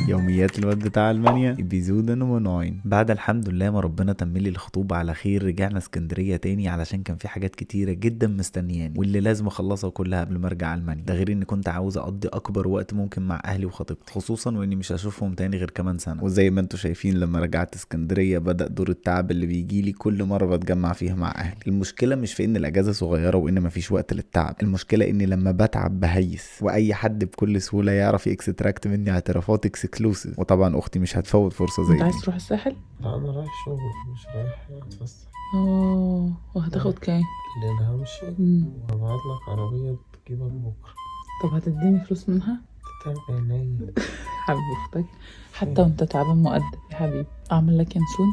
يوميات الواد بتاع المانيا بيزود نمبر 9. بعد الحمد لله ما ربنا تملي الخطوبة على خير، رجعنا اسكندرية تاني علشان كان في حاجات كتيرة جدا مستنياني واللي لازم اخلصها كلها قبل ما ارجع المانيا. ده غير اني كنت عاوز اقضي اكبر وقت ممكن مع اهلي وخطيبتي، خصوصا واني مش هشوفهم تاني غير كمان سنة. وزي ما انتوا شايفين لما رجعت اسكندرية بدأ دور التعب اللي بيجيلي كل مرة بتجمع فيها مع اهلي. المشكلة مش في ان الاجازة صغيرة وان مفيش وقت للتعب، المشكلة اني لما بتعب بهيس، واي حد بكل سهولة يعرف يكستراكت مني اعترافات اكسكلوسيف. وطبعا اختي مش هتفوت فرصة زي انت دي. عايز تروح الساحل؟ لا انا رايح شغل مش رايح اتفسح. وهتاخد كام؟ اللي انا همشي وهبعت لك عربية تجيبك بكرة. طب هتديني فلوس منها؟ تتعب عينيا. حبيب اختك، حتى وانت تعبان مؤدب يا حبيبي. اعمل لك ينسون؟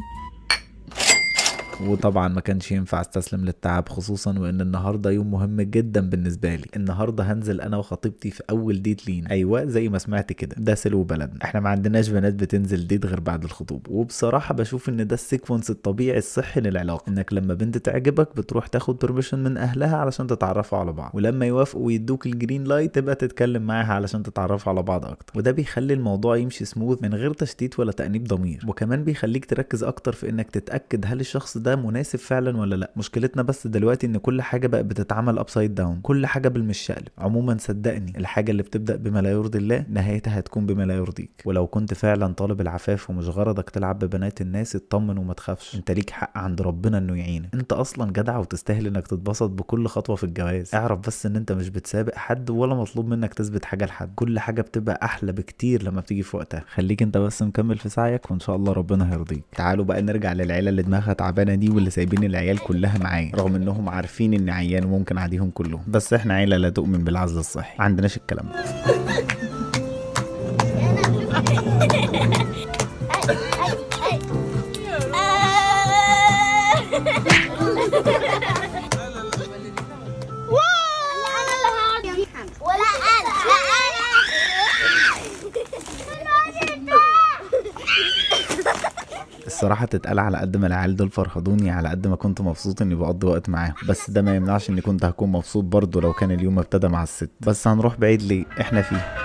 وطبعا ما كانش ينفع استسلم للتعب، خصوصا وان النهارده يوم مهم جدا بالنسبه لي. النهارده هنزل انا وخطيبتي في اول ديت لينا. ايوه زي ما سمعت كده، ده سلو بلدنا. احنا ما عندناش بنات بتنزل ديت غير بعد الخطوبه، وبصراحه بشوف ان ده السيكونس الطبيعي الصحي للعلاقه، انك لما بنت تعجبك بتروح تاخد بيرميشن من اهلها علشان تتعرفوا على بعض، ولما يوافقوا ويدوك الجرين لايت تبقى تتكلم معاها علشان تتعرفوا على بعض اكتر. وده بيخلي الموضوع يمشي سموث من غير تشتيت ولا تأنيب ضمير، وكمان بيخليك تركز اكتر في انك تتاكد هل الشخص ده مناسب فعلا ولا لا. مشكلتنا بس دلوقتي ان كل حاجه بقت بتتعمل ابسايد داون، كل حاجه بالمشقلب. عموما صدقني الحاجه اللي بتبدا بما لا يرضي الله نهايتها هتكون بما لا يرضيك. ولو كنت فعلا طالب العفاف ومش غرضك تلعب ببنات الناس، اطمن وما تخافش، انت ليك حق عند ربنا انه يعينك. انت اصلا جدع وتستاهل انك تتبسط بكل خطوه في الجواز. اعرف بس ان انت مش بتسابق حد ولا مطلوب منك تثبت حاجه لحد. كل حاجه بتبقى احلى بكتير لما بتيجي في وقتها. خليك انت بس مكمل في سعيك وان شاء الله ربنا هيرضيك. تعالوا بقى نرجع للعيله اللي دماغها تعبانه دي واللي سايبين العيال كلها معايا رغم انهم عارفين اني عيان وممكن اعديهم كلهم. بس احنا عيله لا تؤمن بالعزل الصحي، ما عندناش الكلام ده. الصراحة تتقال على قد ما العيال دول فرهدوني على قد ما كنت مبسوط اني بقضي وقت معاهم، بس ده ما يمنعش اني كنت هكون مبسوط برضه لو كان اليوم ابتدى مع الست. بس هنروح بعيد ليه؟ احنا فيه.